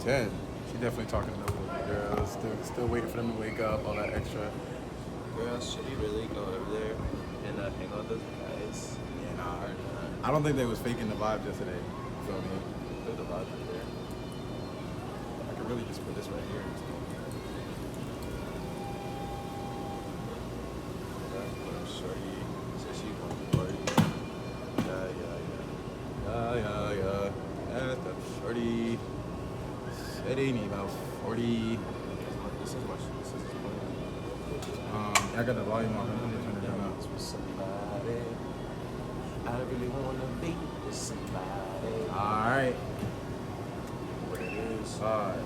10. She definitely talking to those girls. Still waiting for them to wake up. All that extra. Girl, should we really go over there and hang out with those guys? Yeah, nah. Or not? I don't think they was faking the vibe yesterday. You feel me? Put the vibes right there. I could really just put this right here. Shorty says she wants to party. Yeah. That's the shorty. Said they need about 40. This is my. I got the volume on. I'm gonna turn it down. With somebody. I really wanna be with somebody. Alright. What it is. 5,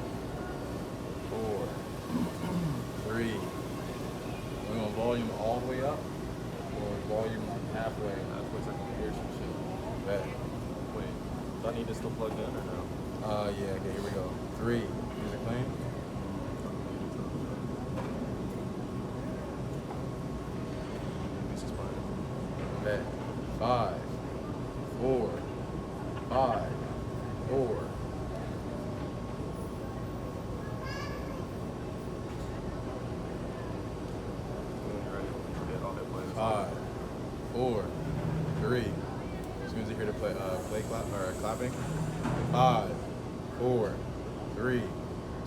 4, 3. We're gonna volume all the way up, or volume like halfway. Halfway so I can hear some shit. Bet. Wait, do I need this still plugged in or no? Yeah. Okay. Here we go. 3. Music playing. This is fine. Bet. 5, 4, 5, 4. When you're ready, I'll hit play. 5, 4, 3. As soon as you hear the play clap or clapping. 5, 4, 3,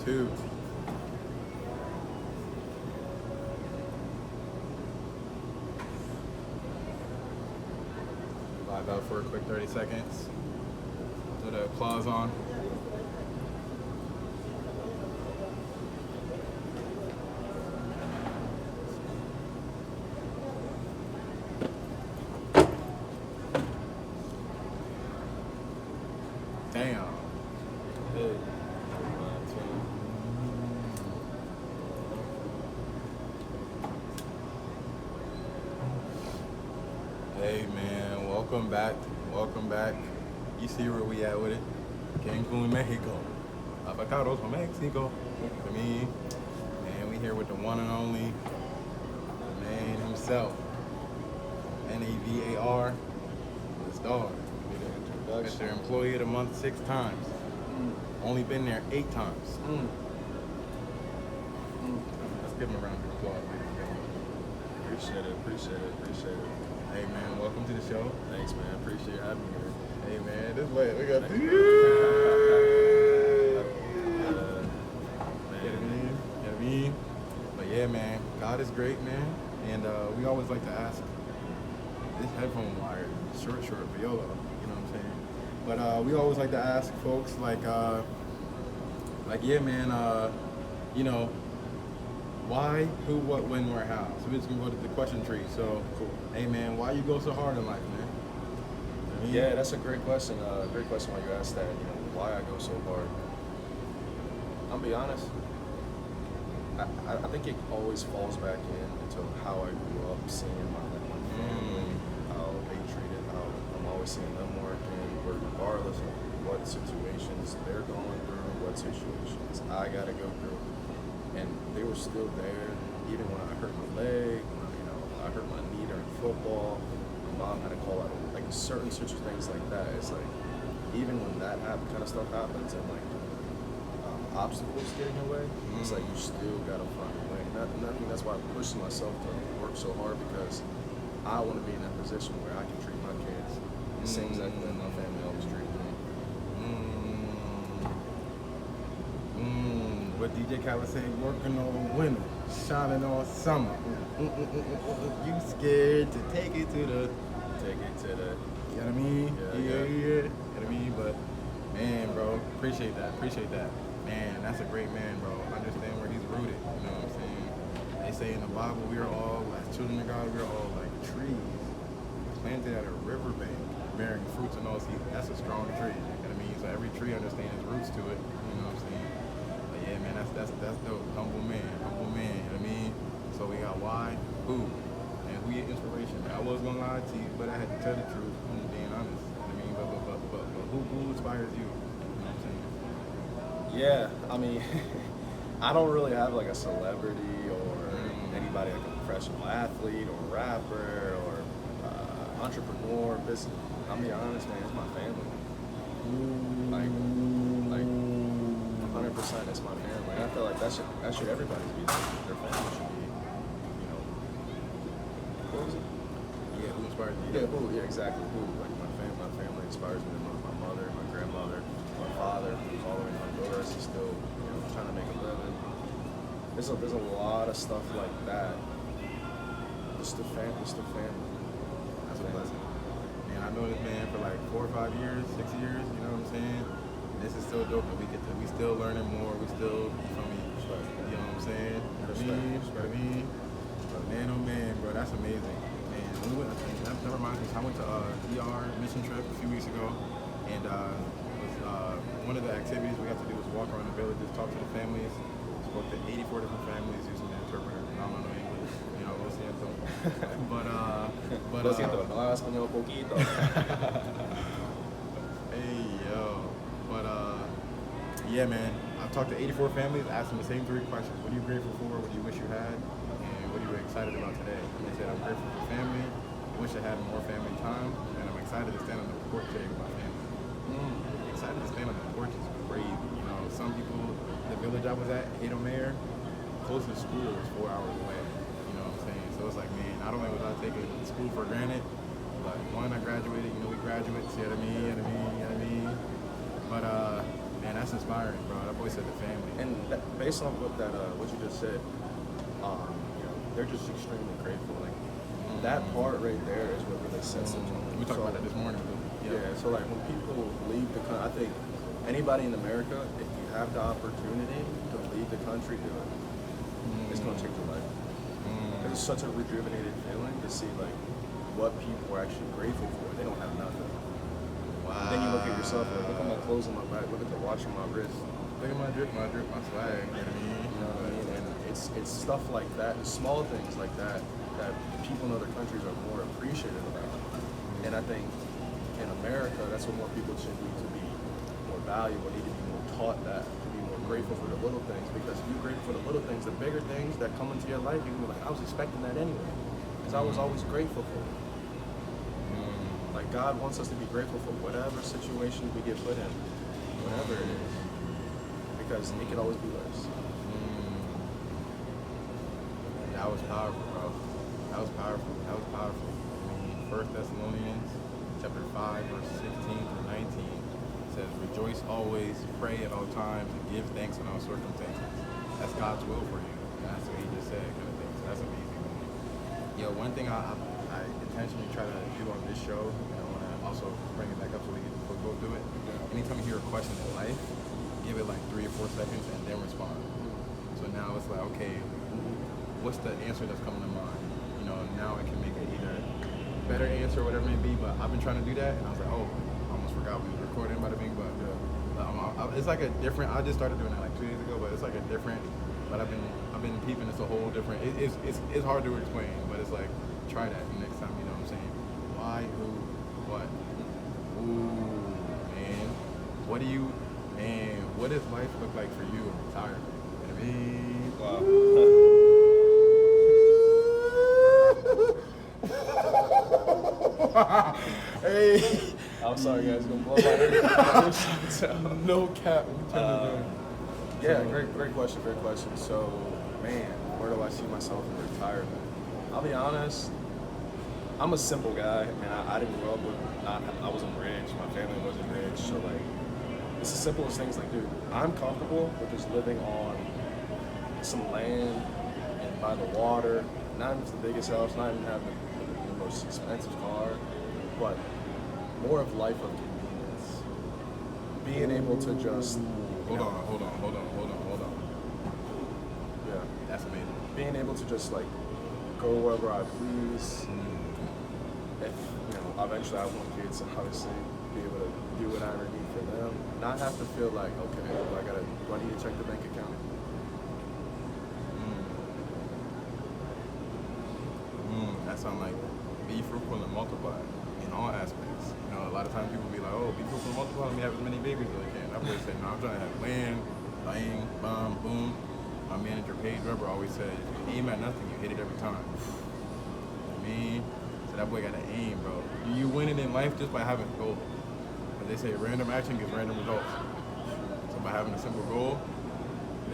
2. Vibe out for a quick 30 seconds. Throw the applause on. Damn. Hey. Hey man, welcome back. You see where we at with it? Cancun, Mexico. Avocados from Mexico. I mean, man, we here with the one and only man himself. NAVAR, the star. Mr. Employee of the Month 6 times. Only been there 8 times. Let's give him a round of applause, ladies and gentlemen. Appreciate it. Hey man, welcome to the show. Thanks, man. Appreciate having me here. Hey man, this way we got Thanks, the. bro. You know what I mean? But yeah, man, God is great, man. And we always like to ask, this headphone wire is short, viola, you know what I'm saying? But we always like to ask folks, yeah, man, you know, why, who, what, when, where, how. So we're just gonna go to the question tree. So, Cool. Hey man, why you go so hard in life, man? I mean, Yeah, that's a great question. Great question why you asked that. You know, why I go so hard. I'll be honest. I think it always falls back into how I grew up, seeing my family, how they treated, how I'm always seeing them working, regardless of what situations they're going through, what situations I gotta go through, and they were still there, even when I hurt my leg, when I hurt my knee during football. My mom had to call out like certain things like that. It's like even when that kind of stuff happens and like obstacles get in your way, it's like you still gotta find a way. And I think that's why I'm pushing myself to work so hard, because I want to be in that position where I can treat my kids the same exact way my family always treated me. What DJ Khaled say, working on winter, shining on summer. You scared to take it to the, you know what I mean? Yeah. You know what I mean? But man, bro, appreciate that. Man, that's a great man, bro. Understand where he's rooted, you know what I'm saying? They say in the Bible, we are all, as children of God, we are all like trees planted at a riverbank, bearing fruits in all seasons. That's a strong tree, you know what I mean? So every tree understands roots to it, you know what I'm saying? But yeah, man, that's dope. Humble man, you know what I mean? So we got why, who, and who your inspiration. I was gonna lie to you, but I had to tell the truth, I'm being honest, you know what I mean? But who inspires you? You know what I'm saying? Yeah, I mean, I don't really have like a celebrity or anybody like a professional athlete or rapper or entrepreneur, business. I'll be honest, man, it's my family. Like 100%. 100%. It's my family. And I feel like that should everybody be. Their family should be, you know. What was it? Yeah, who inspires you? Yeah, who? Yeah, exactly. Who? Like my family inspires me. My mother, my grandmother, my father, who's all the way in Honduras. He's still, you know, trying to make a living. There's a lot of stuff like that. Just the family. That's a blessing. Man, I know this man for like 4 or 5 years, 6 years, you know what I'm saying? This is still dope that we still learning more, we still, you feel me? You know what I'm saying? But man, oh man, bro, that's amazing. Man, that reminds me, I went to ER mission trip a few weeks ago, and one of the activities we got to do was walk around the villages, talk to the families, spoke to 84 different families using the interpreter. I don't know English, you know, lo siento. But Lo siento, no hablas español poquito. Hey yo, but yeah, man. I've talked to 84 families, asked them the same 3 questions. What are you grateful for? What do you wish you had? And what are you excited about today? And they said, I'm grateful for family. I wish I had more family time, and I'm excited to stand on the porch today with my family. Excited to stand on the porch is crazy. You know, some people, the village I was at, Hato Mayor, closest school was 4 hours away. You know what I'm saying? So it's like, man, not only was I taking school for granted, but one, I graduated. You know, we graduates. You know what I mean? But man, that's inspiring, bro. That boy said the family. And based on what you just said, you know, they're just extremely grateful. Like that part right there is what really sets the tone. We talked about that this morning. Yeah. So like when people leave the country, I think anybody in America, if you have the opportunity to leave the country, do it. It's gonna change your life. It's such a rejuvenated feeling to see like what people are actually grateful for. They don't have nothing. Wow. Then you look at yourself and look at my clothes on my back, look at the watch on my wrist. Look at my drip, my swag. You know what I mean? And it's stuff like that, the small things like that people in other countries are more appreciative about. And I think in America, that's what more people should need to be more valuable, need to be more taught that, to be more grateful for the little things. Because if you're grateful for the little things, the bigger things that come into your life, you can be like, I was expecting that anyway. Because I was always grateful for it. Like God wants us to be grateful for whatever situation we get put in, whatever it is. Because it could always be worse. That was powerful, bro. That was powerful. I mean, 1 Thessalonians chapter 5, verse 16 through 19 says, rejoice always, pray at all times, and give thanks in all circumstances. That's God's will for you. And that's what he just said, kind of thing. So that's amazing. Yo, one thing I intentionally try to do on this show, and I want to also bring it back up so we can go through it. Anytime you hear a question in life, give it like 3 or 4 seconds and then respond. So now it's like, okay, what's the answer that's coming to mind? You know, now I can make it either better answer or whatever it may be, but I've been trying to do that, and I was like, oh, I almost forgot we were recording, bada bing, but it's like a different, I just started doing that like 2 days ago, but it's like a different, but I've been peeping, it's a whole different, it's hard to explain, but it's like, try that next time, you know what I'm saying? Why, who, what? Ooh, man. What does life look like for you in retirement? You know what I mean? Wow. Hey. I'm sorry, guys. Gonna blow my ear. No cap. Yeah, great question. So, man, where do I see myself in retirement? I'll be honest. I'm a simple guy. Man, I didn't grow up with. I wasn't rich. My family wasn't rich. So like, it's the simplest things. Like, dude, I'm comfortable with just living on some land and by the water. Not even the biggest house. Not even having the most expensive car, but more of life of convenience. Being able to just Hold on. Yeah. That's amazing. Being able to just like go wherever I please. If eventually I want kids, so obviously be able to do what I need for them. Not have to feel like, okay, do I need to check the bank account? That sounds like be fruitful and multiply in all aspects. You know, a lot of times people be like, oh, be fruitful and multiply, let me have as many babies as I can. I've always said, no, I'm trying to have land, bang, bam, boom. My manager, Paige Weber, always said, if you aim at nothing, you hit it every time. You know what I mean? So that boy got to aim, bro. You winning in life just by having a goal. But they say random action gives random results. So by having a simple goal,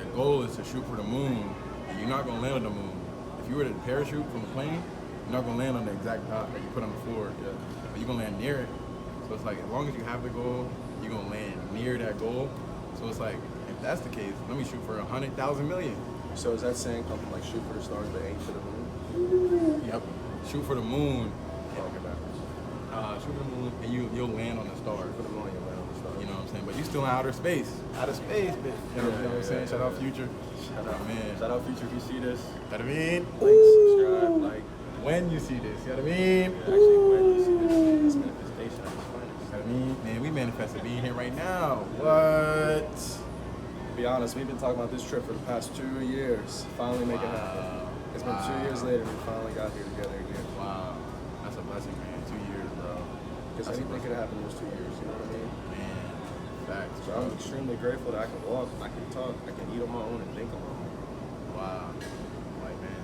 the goal is to shoot for the moon, and you're not gonna land on the moon. If you were to parachute from the plane, you're not gonna land on the exact dot that you put on the floor. Yeah. But you're gonna land near it. So it's like as long as you have the goal, you're gonna land near that goal. So it's like if that's the case, let me shoot for 100,000 million. So is that saying something like shoot for the stars but aim for the moon? Yep. Shoot for the moon. Yeah, I'll get back. Shoot for the moon, and you'll land on the stars. Shoot for the moon, you'll land on the stars. You know what I'm saying? But you still in outer space. Outer space, bitch. You know what I'm saying? Shout out Future. Shout out, man. Shout out Future if you see this. You know what I mean? Like, subscribe, like. When you see this, you know what I mean? Yeah, actually, when you see this manifestation at its finest. You know what I mean? Man, we manifested being here right now. What? To be honest, we've been talking about this trip for the past 2 years. Finally make it happen. It's been 2 years later we finally got here together again. Wow. That's a blessing, man. 2 years, bro. Because anything could happen in those 2 years, you know what I mean? Man, facts. So I'm extremely grateful that I can walk, I can talk, I can eat on my own and think on my own. Wow. Like, man.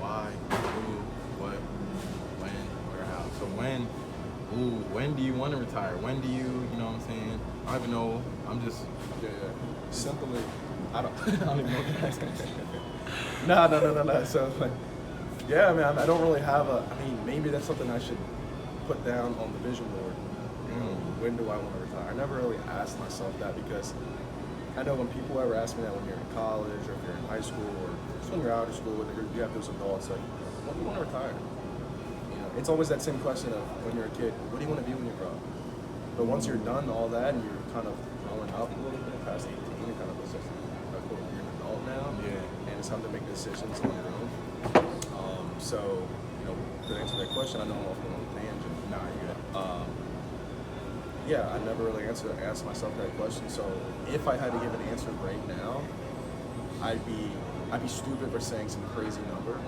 Why, who, what, when, where, how. So when do you want to retire? When do you know what I'm saying? I don't even know. I'm just... Yeah. Simply, I don't even know what that's No. So, like, yeah, man, I don't really have maybe that's something I should put down on the vision board. You know, when do I want to retire? I never really asked myself that because I know when people ever ask me that when you're in college or if you're in high school or just when you're out of school and you have those adults, like, when do you want to retire? You know, it's always that same question of when you're a kid, what do you want to be when you grow up? But once you're done all that and you're kind of growing up a little bit past 18, you're kind of assessing, cool, you're an adult now, and it's time to make decisions on your own. So, you know, to answer that question, I know I'm off on a tangent. Nah, you're good. Yeah, I never really asked myself that question. So if I had to give an answer right now, I'd be stupid for saying some crazy number,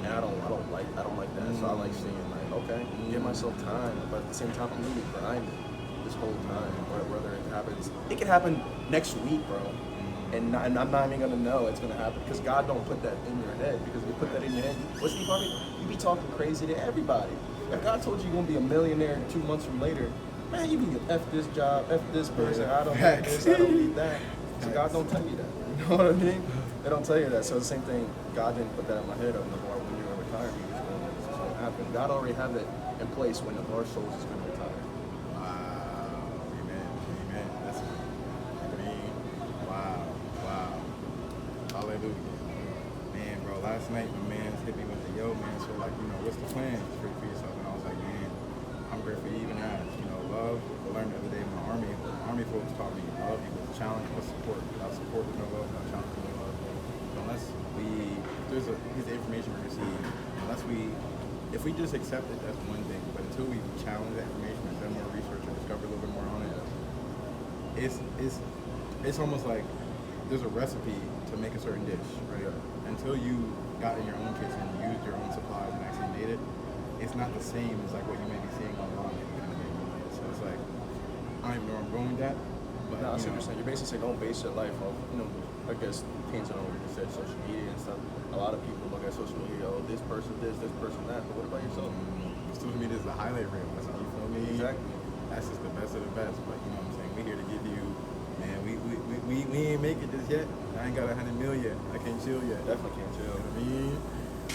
and I don't like that. So I like saying like, okay, give myself time, but at the same time, I'm really grinding this whole time. Whether it happens, it could happen next week, bro, and I'm not even gonna know it's gonna happen because God don't put that in your head. Because if you put that in your head, what's the problem? You be talking crazy to everybody. If God told you you're gonna be a millionaire 2 months from later, man, you can get F this job, F this person, I don't need this, I don't need that. So God don't tell you that. You know what I mean? They don't tell you that. So the same thing, God didn't put that in my head of the bar when you were retiring. It's going to happen. God already had that in place when the Lord souls is going to retire. Wow. Amen. That's wow. Hallelujah. Man, bro, last night my man hit me with the man, so like, what's the plan for yourself? And I was like, man, I'm grateful you even asked. Love. I learned the other day in my army folks taught me love equals challenge plus support. Without support, there's no love. Without challenge, there's no love. So unless there's a piece of information we receive, if we just accept it, that's one thing. But until we challenge that information and done more research or discover a little bit more on it, it's almost like there's a recipe to make a certain dish, right? Until you got in your own kitchen, used your own supplies, and actually made it, it's not the same as like what you may be seeing online. It's like, I don't even know where I'm going with that. But no, I see what you're saying. You're basically saying don't base your life off, I guess, things on what you said, social media and stuff. A lot of people look at social media, oh, this person this person that, but what about yourself? Social media is the highlight reel. That's what you feel me? Exactly. That's just the best of the best. But you know what I'm saying? We're here to give you, man, we ain't make it just yet. I ain't got 100 million. I can't chill yet. Definitely can't chill. You know what I mean?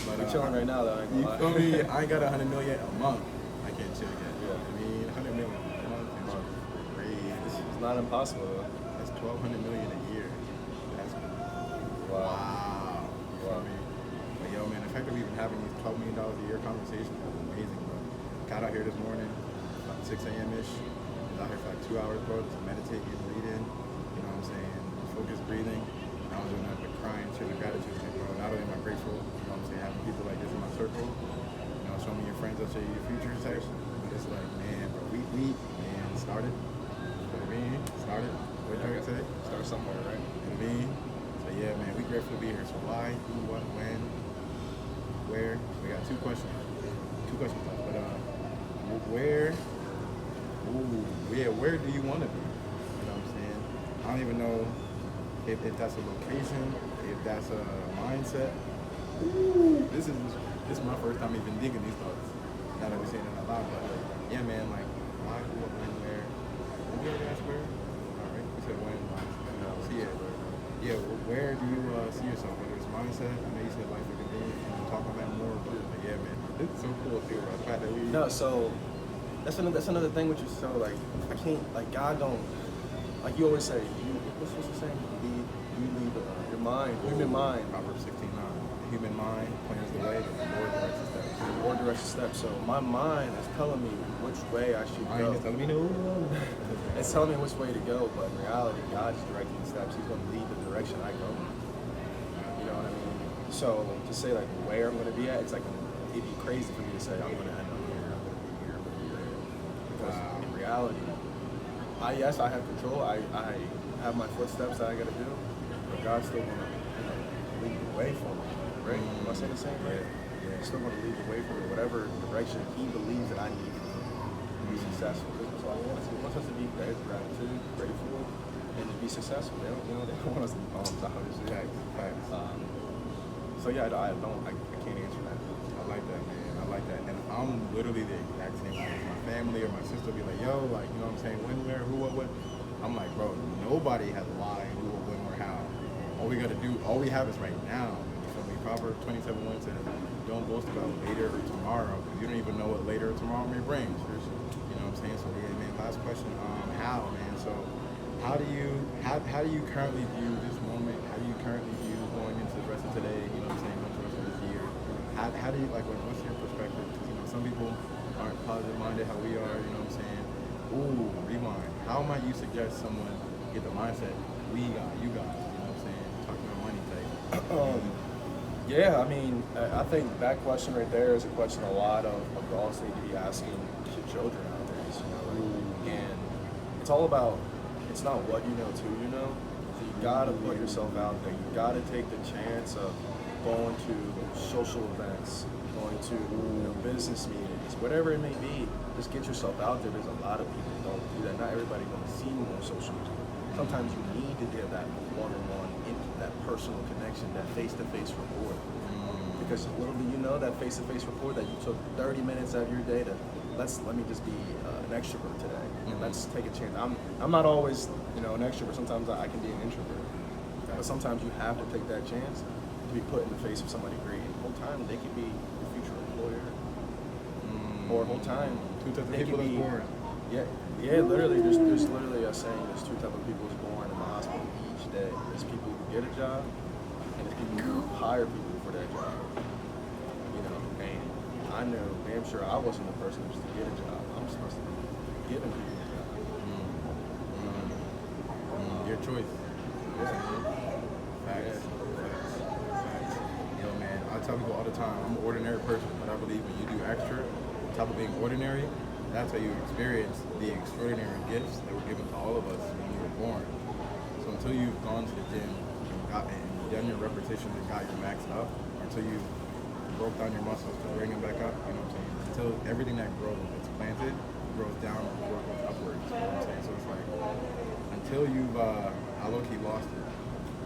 But we're chilling right now, though. I ain't you gonna feel lie. me? I ain't got 100 million a month. I can't chill yet. Yeah. I mean, 100 million a month is crazy. It's not impossible, though. That's 1,200 million a year. That's Wow. You feel me? But yo, man, the fact that we've been having these $12 million a year conversations is amazing, bro. Got out here this morning, about 6 a.m.-ish. Was out here for like 2 hours, bro, just meditating, reading. You know what I'm saying? Focused breathing. And I was doing that with crying, sharing gratitude, like, bro. Not only am I grateful, you know what I'm saying, having people like this in my circle. Show me your friends, I'll show you your future type. But it's like, man, bro, we started. You know what I mean? Started. What did I say? Start somewhere, right? You know what I mean? So yeah, man, we grateful to be here. So why, who, what, when, where? We got two questions. But where? Where do you want to be? You know what I'm saying? I don't even know if that's a location, if that's a mindset. This is my first time even digging these thoughts. Now that we're saying it out loud, but yeah, man, like why, who, what, when, where? Did we already ask where? All right, we said when. So yeah, do you see yourself? Whether it's mindset, I know you said life and convenience, and we'll talk on that more, but like, yeah, man, this is so cool too, bro. The fact that we No, so that's another thing which is so like I can't like God don't like you always say you what's the saying you lead your mind human mind Proverbs 16:9. Human mind plans the way, but the Lord directs the steps. the Lord directs the steps. So my mind is telling me which way I should Mind go. is telling me no. It's telling me which way to go, but in reality, God's directing the steps. He's going to lead the direction I go. You know what I mean? So to say like where I'm going to be at, it's like it'd be crazy for me to say I'm going to end up here, I'm going to be here, I'm going to be there. Because in reality, I have control. I have my footsteps that I got to do, but God's still going to lead the way for me. Right? Am I saying the same? Right? Yeah. He's still going to lead the way for me, whatever direction He believes that I need to be successful. So I want us to be great gratitude, grateful, and to be successful. They don't want us to be bums, obviously. Facts. So yeah, I can't answer that. I like that, man. I like that. And I'm literally the exact same way. My family or my sister will be like, yo, like, you know what I'm saying? When, where, who, what? I'm like, bro, nobody has a lie, who, when, where, how. All we got to do, all we have is right now. You feel me? Proverbs 27:1 says, don't boast about later or tomorrow, because you don't even know what later or tomorrow may bring. You know what I'm saying? So, yeah, man, last question, how, man? So, how do you currently view this moment? How do you currently view going into the rest of today? You know what I'm saying? What's the rest of this year? How do you, like, what's your perspective? Because, you know, some people aren't positive-minded how we are, you know what I'm saying? Ooh, rewind. How might you suggest someone get the mindset we got, you got, you know what I'm saying? Talking about money type. Yeah, I mean, I think that question right there is a question a lot of adults need to be asking to children nowadays. You know, like, and it's all about. It's not what you know, till you know. So you gotta put yourself out there. You gotta take the chance of going to social events, going to business meetings, whatever it may be. Just get yourself out there. There's a lot of people who don't do that. Not everybody gonna see you on social media. Sometimes you need to get that one-on-one, that personal connection, that face-to-face rapport. Because little do you know that face-to-face rapport that you took 30 minutes out of your day to let me just be an extrovert today, and let's take a chance. I'm not always an extrovert. Sometimes I can be an introvert, but sometimes you have to take that chance to be put in the face of somebody great. And the whole time they could be your future employer, or whole time Two types of they people could that's be. born. Yeah. Literally, there's literally a saying. There's two types of people who's born in the hospital each day. There's people who get a job, and there's people who hire people for that job. And I knew damn sure I wasn't the person who's to get a job. I'm supposed to be giving people a job. Your choice. Yeah. Facts. Yo, man, I tell people all the time, I'm an ordinary person, but I believe when you do extra, on top of being ordinary, that's how you experience the extraordinary gifts that were given to all of us when we were born. So until you've gone to the gym and done your repetitions and got your max up, until you broke down your muscles to bring them back up, you know what I'm saying? Until everything that grows, it's planted, grows down before it goes upwards, you know what I'm saying? So it's like, until you've, I low-key lost it.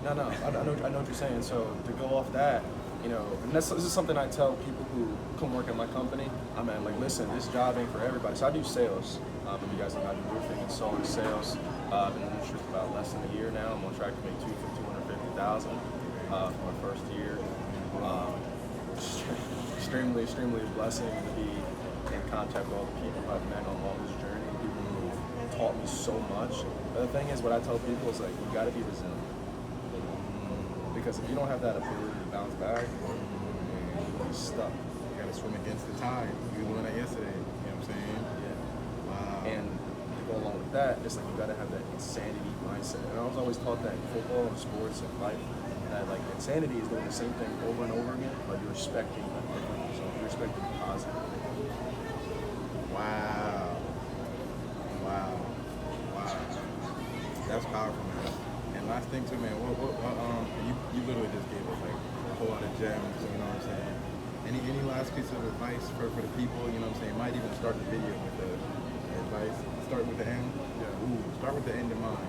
No, I know what you're saying. So to go off that, and this is something I tell people who come work at my company. I'm like, listen, this job ain't for everybody. So I do sales. If you guys know how to do roofing and solar sales, I've been in the industry for about less than a year now. I'm on track to make $250,000 for my first year. Extremely a blessing to be in contact with all the people I've met on this journey. People who taught me so much. But the thing is, what I tell people is like, you got to be resilient. Because if you don't have that ability to bounce back, you're stuck. You gotta swim against the tide. You learned that yesterday, you know what I'm saying? Yeah. Wow. And to go along with that, it's like you gotta have that insanity mindset. And I was always taught that in football and sports and life, that like insanity is doing the same thing over and over again, but you're expecting a different result. You're expecting positive. Wow. That's powerful, man. And last thing too, man, you literally just gave us like a whole lot of gems, you know what I'm saying? Any last piece of advice for the people, you know what I'm saying? Might even start the video with the advice. Start with the end. Yeah. Ooh, start with the end in mind.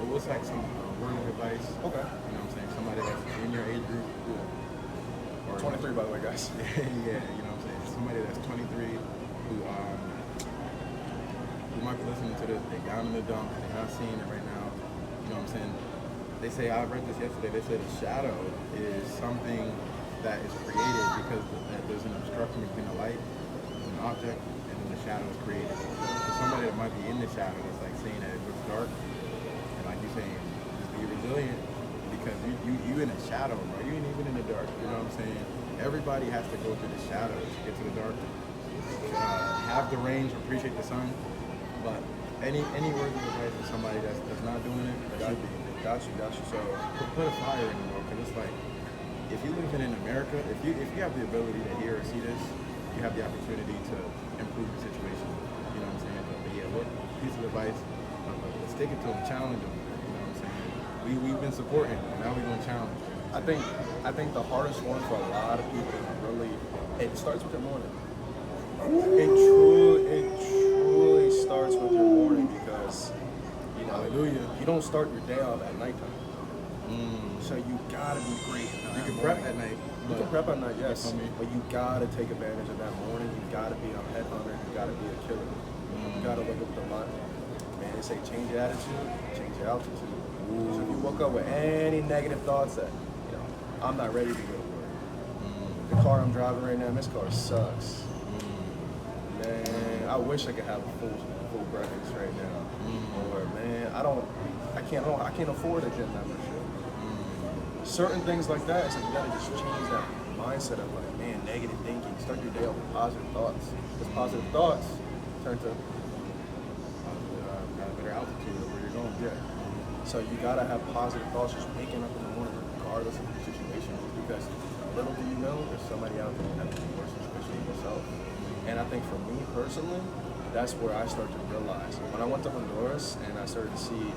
But what's like some word of advice? Okay. You know what I'm saying? Somebody that's in your age group. Yeah. Or 23, by the way, guys. Yeah, you know what I'm saying? Somebody that's 23 who might be listening to this, they're down in the dumps, they're not seeing it right now. You know what I'm saying? they say, I read this yesterday, they said a shadow is something that is created because there's an obstruction between the light and an object, and then the shadow is created. So somebody that might be in the shadow is like saying that it looks dark, and like you're saying, just be resilient because you in a shadow, bro. You ain't even in the dark. You know what I'm saying? Everybody has to go through the shadow to get to the dark. Have the range, appreciate the sun, but any words of advice for somebody that's not doing it, that should be. Got you. So Put a fire in the world, because it's like, if you live in America, if you have the ability to hear or see this, you have the opportunity to improve the situation. You know what I'm saying? But yeah, what piece of advice? Stick it to them, challenge them. You know what I'm saying? We've been supporting, and now we're gonna challenge. I think the hardest one for a lot of people is really, it starts with your morning. It truly starts with your morning because, you know, Hallelujah. you don't start your day off at nighttime. So you gotta be great. You can prep at night. You can prep at night, yes. I mean, But you gotta take advantage of that morning. You gotta be a headhunter. You gotta be a killer. You gotta wake up with the mind. Man, they say change your attitude, change your altitude. So if you woke up with any negative thoughts that, you know, I'm not ready to go to work. The car I'm driving right now, this car sucks. Man, I wish I could have a full breakfast right now. Or man, I can't afford a gym membership. Certain things like that, it's like you gotta just change that mindset of like, man, negative thinking. Start your day off with positive thoughts. Because positive thoughts turn to got a better altitude of where you're going. yeah. So you gotta have positive thoughts just waking up in the morning, regardless of the situation. Because little do you know, there's somebody out there that has a worse situation than yourself. And I think for me personally, that's where I start to realize. When I went to Honduras and I started to see,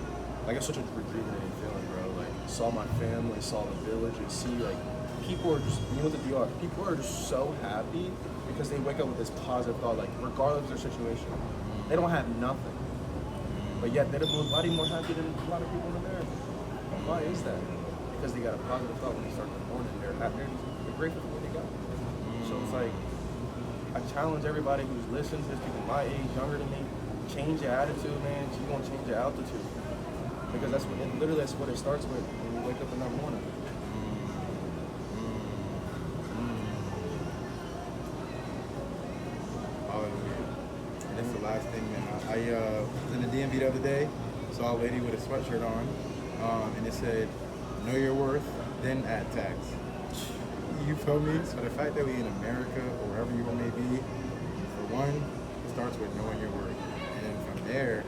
like, it's such a rejuvenating feeling, bro. Like, saw my family, saw the villages, see, like, people are just, you know, the DR, people are just so happy because they wake up with this positive thought, like, regardless of their situation. They don't have nothing. But yet, they're body more happy than a lot of people in America. Why is that? Because they got a positive thought when they start the morning. They're happy, they're grateful for what they got. So it's like, I challenge everybody who's listening to this, people my age, younger than me, change your attitude, man. So you're gonna change your altitude. Because that's what it starts with when you wake up in that morning. And that's the last thing, man. I was in the DMV the other day, saw a lady with a sweatshirt on, and it said, know your worth, then add tax. You feel me? So the fact that we in America, or wherever you may be, for one, it starts with knowing your worth. And then from there,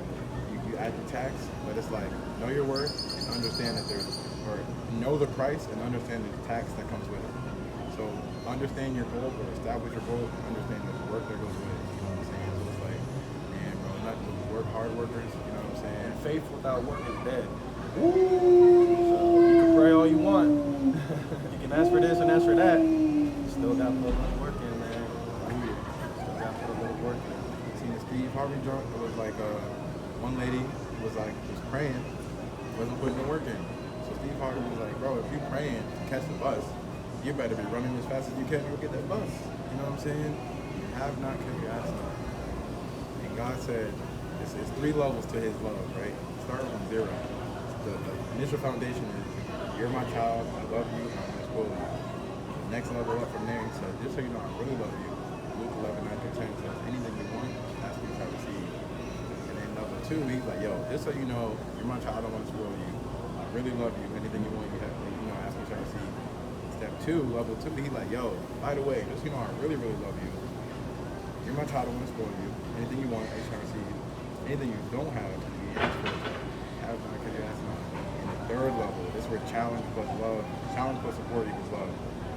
you add the tax, but it's like, know your worth and understand that or know the price and understand the tax that comes with it. So understand your goal, or establish your goal, and understand the work that goes with it. You know what I'm saying? So it's like, man, bro, not work hard workers, you know what I'm saying? And faith without work is dead. So you can pray all you want. You can ask for this and ask for that. You still got to put a little work in, man. Still got to put a little work in. Seen the Steve Harvey joint. It was like one lady was praying, wasn't putting the work in. So Steve Harvey was like, bro, if you're praying to catch the bus, you better be running as fast as you can to go get that bus. You know what I'm saying? You have not because you ask not. And God said, it's 3 levels to his love, right? Start from 0. The initial foundation is, you're my child, I love you, and I'm going to spoil you. The next level up from there, he said, just so you know I really love you, Luke 11:9-10 says, anything you want, ask me to receive. And then level 2, he's like, yo, just so you know, you're my child, I don't want to spoil you. I really love you, anything you want, ask me to receive. Step 2, level 2, he's like, yo, by the way, just so you know I really, really love you. You're my child, I want to spoil you. Anything you want, ask me to receive. Anything you don't have, you ask for it. Have not because you ask not. And the 3rd level is where challenge plus support equals love.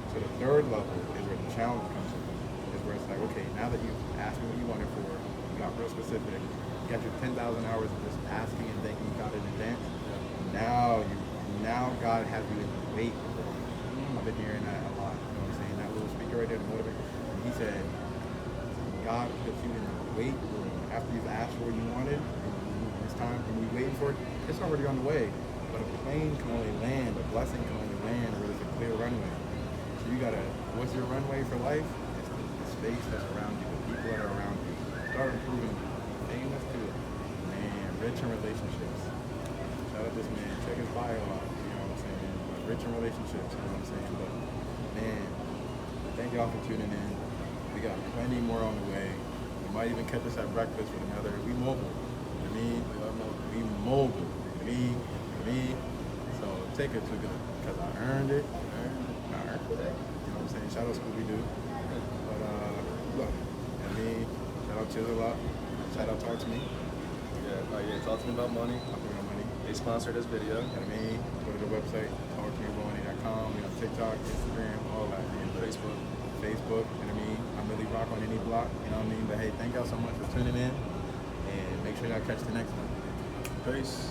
So the 3rd level is where the challenge comes in. Is where it's like, okay, now that you've asked me what you wanted for, you got real specific, you got your 10,000 hours of just asking and thinking you got it in advance. Now God has you in the wait room. I've been hearing that a lot. You know what I'm saying? That little speaker right there, the motivator. And he said, God puts you in the wait room after you've asked for what you wanted. It's time when we waiting for it. It's already on the way. But a plane can only land, a blessing can only land where there's a clear runway. So you gotta, what's your runway for life? It's the space that's around you, the people that are around you. Start improving. Famous too. Man, rich in relationships. Shout out this man. Check his bio out. You know rich in relationships, you know what I'm saying? But, man, thank y'all for tuning in. We got plenty more on the way. You might even catch us at breakfast with another. We mobile. You know what I mean? We mobile. Me. So take it to good. Because I earned it. I earned it. You know what I'm saying? Shout out Scooby-Doo. But, look, I mean, shout out Chisel Up. Shout out Talk to Me. Yeah, talk to me about money. Talk to me about money. They sponsored this video. You know what I mean? Go to the website, talktomeaboutmoney.com. We on TikTok, Instagram, all that. Man. Facebook. You know what I mean? I'm really rock on any block, you know what I mean? But hey, thank y'all so much for tuning in. And make sure y'all catch the next one. Peace.